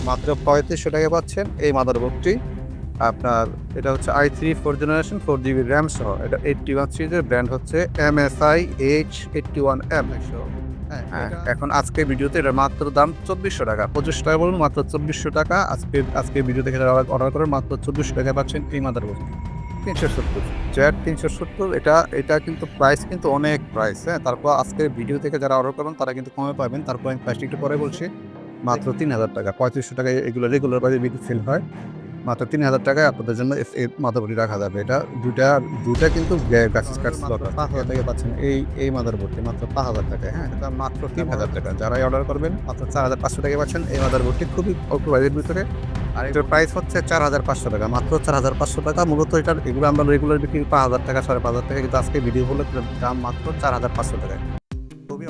মাত্র 3500 টাকায় পাচ্ছেন এই মাদারবোর্ডটি। আপনার এটা হচ্ছে i3 4th generation 4GB RAM সহ। এটা 81 সিরিজের, ব্র্যান্ড হচ্ছে MSI H81M। হ্যাঁ, এখন আজকে ভিডিওতে এটার মাত্র দাম 2400 টাকা। 2500 টাকা বলুন, মাত্র 2400 টাকা। আজকে ভিডিও দেখে যারা অর্ডার করেন মাত্র 2400 টাকায় পাচ্ছেন এই মাদারবোর্ড। 370 জ্যাট 370। এটা কিন্তু প্রাইস কিন্তু অনেক প্রাইস। হ্যাঁ, তারপর আজকের ভিডিও থেকে যারা অর্ডার করবেন তারা কিন্তু কমে পাবেন। তারপর আমি প্রাইসটা একটু পরে বলছি। মাত্র 3000 টাকা। 3500 টাকায় এগুলো রেগুলার বাজারে বিক্রি সেল হয়। মাত্র 3000 টাকায় আপনাদের জন্য এই মাদারবোর্ডটি রাখা যাবে। এটা দুইটা কিন্তু গ্রাফিক্স কার্ড স্লট আছে। 5000 টাকায় পাচ্ছেন এই মাদারবোর্ডটি মাত্র 5000 টাকায়। হ্যাঁ, এটা মাত্র 3000 টাকা। যারাই অর্ডার করবেন মাত্র 4500 টাকায় পাচ্ছেন এই মাদারবোর্ডটি, খুবই অল্প বাজেটের ভিতরে। আর এটার প্রাইস হচ্ছে 4500 টাকা, মাত্র 4500 টাকা। মূলত এগুলো আমরা রেগুলার বিক্রি 5000 টাকা, 5500 টাকা, কিন্তু আজকে ভিডিও হলে দাম মাত্র 4500 টাকায়। খুবই